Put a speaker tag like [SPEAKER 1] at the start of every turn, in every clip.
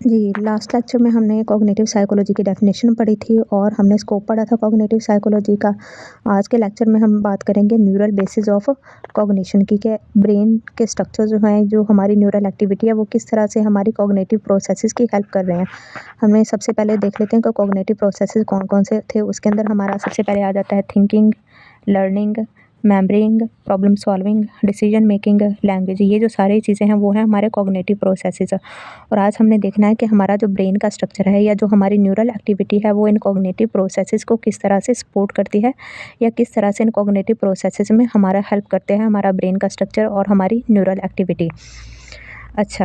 [SPEAKER 1] जी, last lecture में हमने cognitive psychology की डेफिनेशन पढ़ी थी और हमने स्कोप पढ़ा था कॉग्निटिव साइकोलॉजी का। आज के लेक्चर में हम बात करेंगे न्यूरल बेसिस ऑफ कॉग्निशन की, कि ब्रेन के स्ट्रक्चर जो हैं, जो हमारी न्यूरल एक्टिविटी है, वो किस तरह से हमारी कॉग्निटिव प्रोसेसेस की हेल्प कर रहे हैं। हमें सबसे पहले देख लेते हैं कि कॉग्निटिव प्रोसेसेस कौन-कौन से थे। उसके अंदर हमारा सबसे पहले आ जाता है thinking, learning, memoring, problem solving, decision making, language. ये जो सारी चीज़ें हैं वो हैं हमारे कॉग्निटिव प्रोसेसेस। और आज हमने देखना है कि हमारा जो ब्रेन का स्ट्रक्चर है या जो हमारी न्यूरल एक्टिविटी है वो इन कॉग्निटिव प्रोसेसेस को किस तरह से सपोर्ट करती है, या किस तरह से इन कॉग्निटिव प्रोसेसेस में हमारा हेल्प करते हैं हमारा ब्रेन का स्ट्रक्चर और हमारी न्यूरल एक्टिविटी। अच्छा,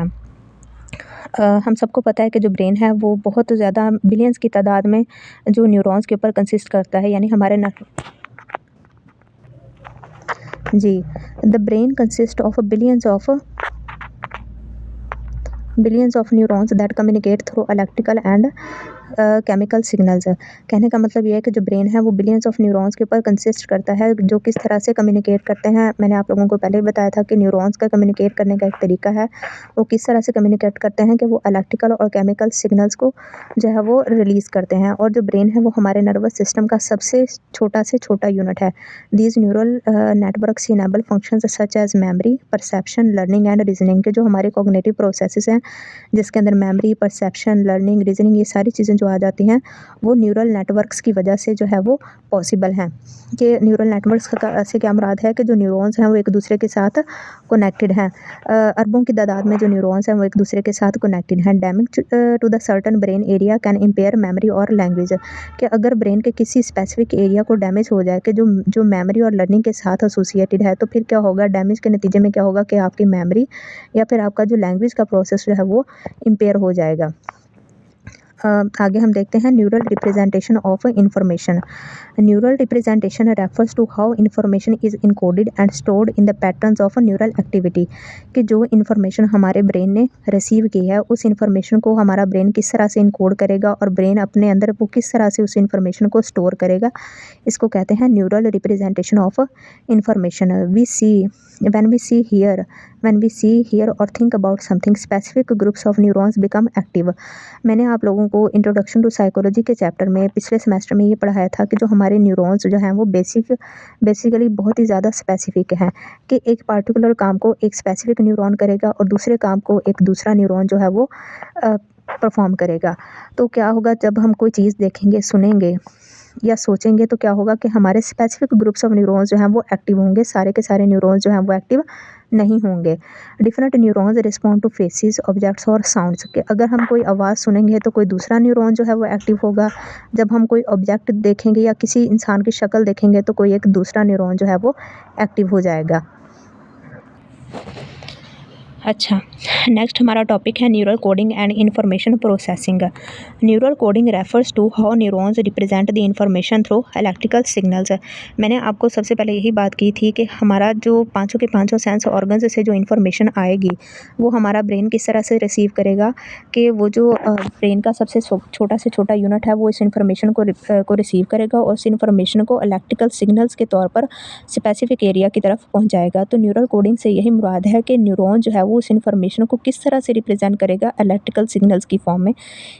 [SPEAKER 1] हम सबको पता है कि जो ब्रेन है वो बहुत ज़्यादा बिलियंस की तादाद में जो न्यूरॉन्स के ऊपर कंसिस्ट करता है, यानी हमारे जी, the brain consist of billions of neurons that communicate through electrical and chemical signals. कहने का मतलब ये है कि जो ब्रेन है वो बिलियंस ऑफ न्यूरॉन्स के ऊपर कंसिस्ट करता है, जो किस तरह से कम्युनिकेट करते हैं। मैंने आप लोगों को पहले ही बताया था कि न्यूरॉन्स का कम्युनिकेट करने का एक तरीका है, वो किस तरह से कम्युनिकेट करते हैं कि वो इलेक्ट्रिकल और केमिकल सिग्नल्स को जो है वो रिलीज़ करते हैं। और जो ब्रेन है वो हमारे नर्वस सिस्टम का सबसे छोटा से छोटा यूनिट है। These neural networks enable functions such as memory, perception, learning and reasoning, के जो हमारे कॉग्निटिव प्रोसेसेस हैं, जिसके अंदर मेमोरी, परसेप्शन, लर्निंग, रीजनिंग, ये सारी चीज़ें जो आ जाती हैं वो न्यूरल नेटवर्क्स की वजह से जो है वो पॉसिबल हैं। कि न्यूरल नेटवर्क्स का से क्या मुराद है कि जो न्यूरॉन्स हैं वो एक दूसरे के साथ कनेक्टेड हैं। अरबों की तादाद में जो न्यूरॉन्स हैं वो एक दूसरे के साथ कनेक्टेड हैं। Damage to the certain brain area can impair memory और लैंग्वेज। कि अगर ब्रेन के किसी स्पेसिफिक एरिया को डैमेज हो जाए, कि जो जो मेमोरी और लर्निंग के साथ एसोसिएटेड है, तो फिर क्या होगा, डैमेज के नतीजे में क्या होगा कि आपकी मेमोरी या फिर आपका जो लैंग्वेज का प्रोसेस जो है वो इम्पेयर हो जाएगा। आगे हम देखते हैं neural representation of information. Neural representation refers to how information is encoded and stored in the patterns of neural activity. कि जो इंफॉर्मेशन हमारे ब्रेन ने रिसीव की है, उस इंफॉर्मेशन को हमारा ब्रेन किस तरह से इनकोड करेगा और ब्रेन अपने अंदर वो किस तरह से उस इंफॉर्मेशन को स्टोर करेगा, इसको कहते हैं neural representation of information. We see when we see hear or think about something, specific groups of neurons become active। मैंने आप लोगों को इंट्रोडक्शन टू साइकोलॉजी के चैप्टर में पिछले सेमेस्टर में ये पढ़ाया था कि जो हमारे न्यूरॉन्स जो हैं वो बेसिकली बहुत ही ज़्यादा स्पेसिफिक हैं। कि एक पार्टिकुलर काम को एक स्पेसिफिक न्यूरॉन करेगा और दूसरे काम को एक दूसरा न्यूरॉन जो है वो परफॉर्म करेगा। तो क्या होगा, जब हम कोई चीज़ देखेंगे, सुनेंगे या सोचेंगे, तो क्या होगा कि हमारे स्पेसिफिक ग्रुप्स ऑफ न्यूरॉन्स जो हैं वो एक्टिव होंगे, सारे के सारे न्यूरॉन्स जो हैं वो एक्टिव नहीं होंगे। Different neurons respond to faces, objects और साउंड्स। के अगर हम कोई आवाज़ सुनेंगे तो कोई दूसरा न्यूरॉन जो है वो एक्टिव होगा। जब हम कोई ऑब्जेक्ट देखेंगे या किसी इंसान की शक्ल देखेंगे तो कोई एक दूसरा न्यूरॉन जो है वो एक्टिव हो जाएगा। अच्छा, नेक्स्ट हमारा टॉपिक है neural coding and information processing. Neural coding refers to how neurons represent the information through electrical signals. मैंने आपको सबसे पहले यही बात की थी कि हमारा जो पाँचों के पाँचों सेंस ऑर्गन्स से जो इन्फॉर्मेशन आएगी वो हमारा ब्रेन किस तरह से रिसीव करेगा। कि वो जो ब्रेन का सबसे छोटा से छोटा यूनिट है वो इस इन्फॉर्मेशन को रिसीव करेगा और इस इन्फॉर्मेशन को इलेक्ट्रिकल सिग्नल्स के तौर पर स्पेसिफिक एरिया की तरफ पहुँचाएगा। तो न्यूरल कोडिंग से यही मुराद है कि न्यूरॉन जो है वो उस इन्फॉर्मेशन को किस तरह से रिप्रेजेंट करेगा इलेक्ट्रिकल सिग्नल्स की फॉर्म में,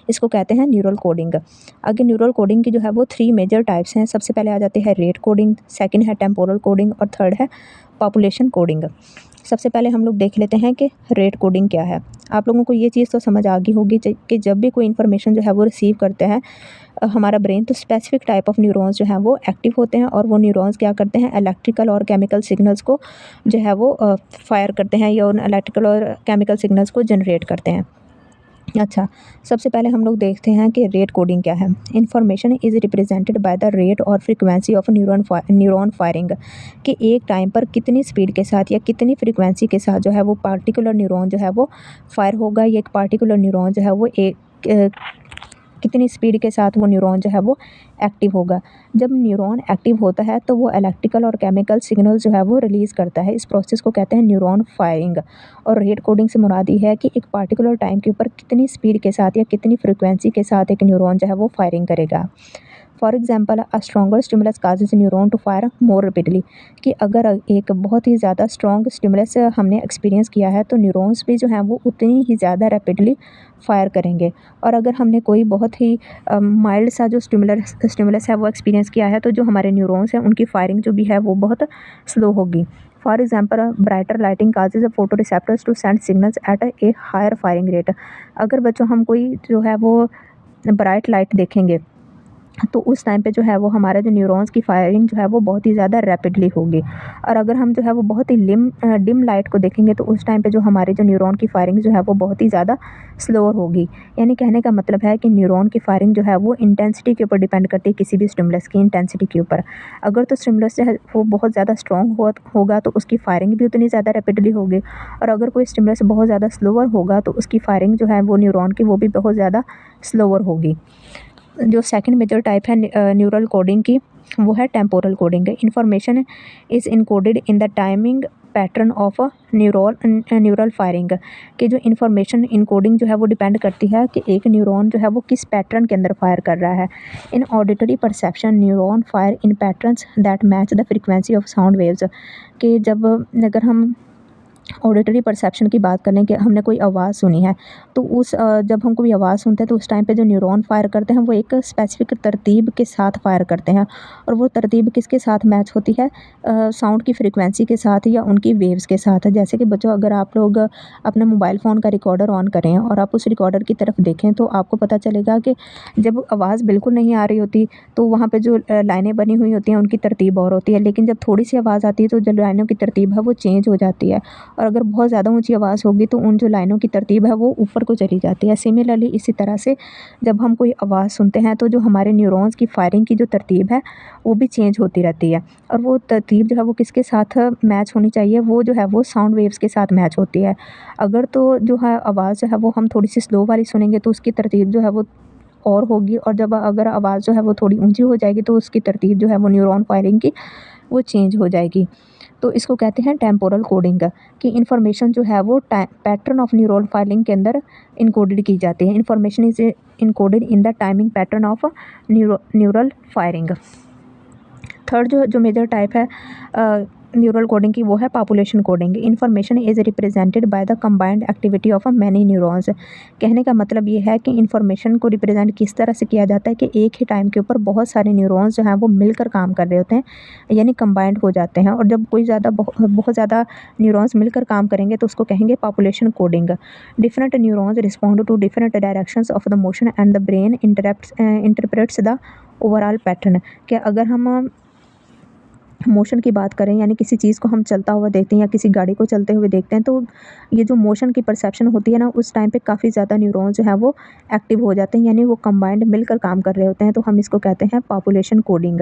[SPEAKER 1] इसको कहते हैं न्यूरल कोडिंग। आगे न्यूरल कोडिंग की जो है वो 3 मेजर टाइप्स हैं। सबसे पहले आ जाते हैं रेट कोडिंग, सेकंड है टेम्पोरल कोडिंग और थर्ड है पॉपुलेशन कोडिंग। सबसे पहले हम लोग देख लेते हैं कि रेट कोडिंग क्या है। आप लोगों को ये चीज़ तो समझ आ गई होगी कि जब भी कोई इन्फॉर्मेशन जो है वो रिसीव करते हैं हमारा ब्रेन, तो स्पेसिफिक टाइप ऑफ न्यूरॉन्स जो हैं वो एक्टिव होते हैं और वो न्यूरॉन्स क्या करते हैं, इलेक्ट्रिकल और केमिकल सिग्नल्स को जो है वो फायर करते हैं या उन इलेक्ट्रिकल और केमिकल सिग्नल्स को जनरेट करते हैं। अच्छा, सबसे पहले हम लोग देखते हैं कि रेट कोडिंग क्या है। Information is represented by the rate और फ्रीक्वेंसी ऑफ न्यूरॉन फायरिंग। कि एक टाइम पर कितनी स्पीड के साथ या कितनी फ्रीक्वेंसी के साथ जो है वो पार्टिकुलर न्यूरॉन जो है वो फायर होगा, या एक पार्टिकुलर न्यूरॉन जो है वो कितनी स्पीड के साथ वो न्यूरॉन जो है वो एक्टिव होगा। जब न्यूरॉन एक्टिव होता है तो वो इलेक्ट्रिकल और केमिकल सिग्नल जो है वो रिलीज़ करता है। इस प्रोसेस को कहते हैं न्यूरॉन फायरिंग। और रेट कोडिंग से मुराद ये है कि एक पार्टिकुलर टाइम के ऊपर कितनी स्पीड के साथ या कितनी फ्रीक्वेंसी के साथ एक न्यूरॉन जो है वो फायरिंग करेगा। For example a stronger stimulus causes neuron to fire more rapidly, कि अगर एक बहुत ही ज़्यादा स्ट्रॉन्ग स्टिमुलस हमने एक्सपीरियंस किया है तो न्यूरॉन्स भी जो हैं वो उतनी ही ज़्यादा रैपिडली फायर करेंगे। और अगर हमने कोई बहुत ही माइल्ड सा जो स्टिमुलस है वो एक्सपीरियंस किया है तो जो हमारे न्यूरॉन्स हैं उनकी फायरिंग जो भी है वो बहुत स्लो होगी। For example brighter lighting causes photo receptors to send signals at a higher firing rate. अगर बच्चों हम कोई जो है वो ब्राइट लाइट देखेंगे तो उस टाइम पे जो है वो हमारे जो न्यूरॉन्स की फायरिंग जो है वो बहुत ही ज़्यादा रैपिडली होगी। और अगर हम जो है वो बहुत ही डिम लाइट को देखेंगे तो उस टाइम पे जो हमारे जो न्यूरॉन की फायरिंग जो है वो बहुत ही ज़्यादा स्लोअर होगी। यानी कहने का मतलब है कि न्यूरॉन की फायरिंग जो है वो इंटेंसिटी के ऊपर डिपेंड करती है, किसी भी स्टिमुलस की इंटेंसिटी के ऊपर। अगर तो स्टिमुलस जो है वो बहुत ज़्यादा स्ट्रॉन्ग होगा तो उसकी फायरिंग भी उतनी ज़्यादा रैपिडली होगी। और अगर कोई स्टिमुलस बहुत ज़्यादा स्लोअर होगा तो उसकी फायरिंग जो है वो न्यूरॉन की वो भी बहुत ज़्यादा स्लोअर होगी। जो सेकंड मेजर टाइप है न्यूरल कोडिंग की, वो है temporal coding. Information is encoded in the timing pattern of neural firing, कि जो इन्फॉर्मेशन इनकोडिंग जो है वो डिपेंड करती है कि एक न्यूरॉन जो है वो किस पैटर्न के अंदर फायर कर रहा है। In auditory perception neuron fire in patterns that match the frequency of sound waves, कि जब अगर हम ऑडिटरी परसेप्शन की बात करें कि हमने कोई आवाज़ सुनी है तो जब हम कोई आवाज़ सुनते हैं तो उस टाइम पे जो न्यूरॉन फायर करते हैं वो एक स्पेसिफिक तरतीब के साथ फायर करते हैं। और वो तरतीब किसके साथ मैच होती है? साउंड की फ्रीक्वेंसी के साथ या उनकी वेव्स के साथ। जैसे कि बच्चों अगर आप लोग अपने मोबाइल फ़ोन का रिकॉर्डर ऑन करें और आप उस रिकॉर्डर की तरफ देखें तो आपको पता चलेगा कि जब आवाज़ बिल्कुल नहीं आ रही होती तो वहाँ पे जो लाइनें बनी हुई होती हैं उनकी तरतीब और होती है, लेकिन जब थोड़ी सी आवाज़ आती है तो जो लाइनों की तरतीब है वो चेंज हो जाती है। और अगर बहुत ज़्यादा ऊँची आवाज़ होगी तो उन जो लाइनों की तरतीब है वो ऊपर को चली जाती है। सिमिलरली इसी तरह से जब हम कोई आवाज़ सुनते हैं तो जो हमारे न्यूरॉन्स की फायरिंग की जो तरतीब है वो भी चेंज होती रहती है। और वो तरतीब जो है वो किसके साथ मैच होनी चाहिए? वो जो है वो साउंड वेव्स के साथ मैच होती है। अगर तो जो है आवाज़ जो है वो हम थोड़ी-सी स्लो वाली सुनेंगे तो उसकी तरतीब जो है वो और होगी, और जब अगर आवाज़ जो है वो थोड़ी ऊँची हो जाएगी तो उसकी तरतीब जो है वो न्यूरॉन फायरिंग की वो चेंज हो जाएगी। तो इसको कहते हैं टेम्पोरल कोडिंग, कि इन्फॉर्मेशन जो है वो पैटर्न ऑफ न्यूरल फाइलिंग के अंदर इनकोडेड की जाती है। Information is encoded in the timing pattern of neural firing. Third जो मेजर टाइप है न्यूरल कोडिंग की, वो है population coding. Information is represented by the combined activity of many neurons. कहने का मतलब ये है कि इन्फॉर्मेशन को रिप्रेजेंट किस तरह से किया जाता है कि एक ही टाइम के ऊपर बहुत सारे न्यूरॉन्स जो हैं वो मिलकर काम कर रहे होते हैं, यानी कंबाइंड हो जाते हैं। और जब कोई बहुत ज़्यादा न्यूरॉन्स मिलकर काम करेंगे तो उसको कहेंगे population coding. Different neurons respond to different directions of the motion and the brain interprets the overall pattern. कि अगर हम मोशन की बात करें, यानी किसी चीज़ को हम चलता हुआ देखते हैं या किसी गाड़ी को चलते हुए देखते हैं तो ये जो मोशन की परसेप्शन होती है ना, उस टाइम पे काफ़ी ज़्यादा न्यूरॉन्स जो है वो एक्टिव हो जाते हैं, यानी वो कंबाइंड मिलकर काम कर रहे होते हैं, तो हम इसको कहते हैं पॉपुलेशन कोडिंग।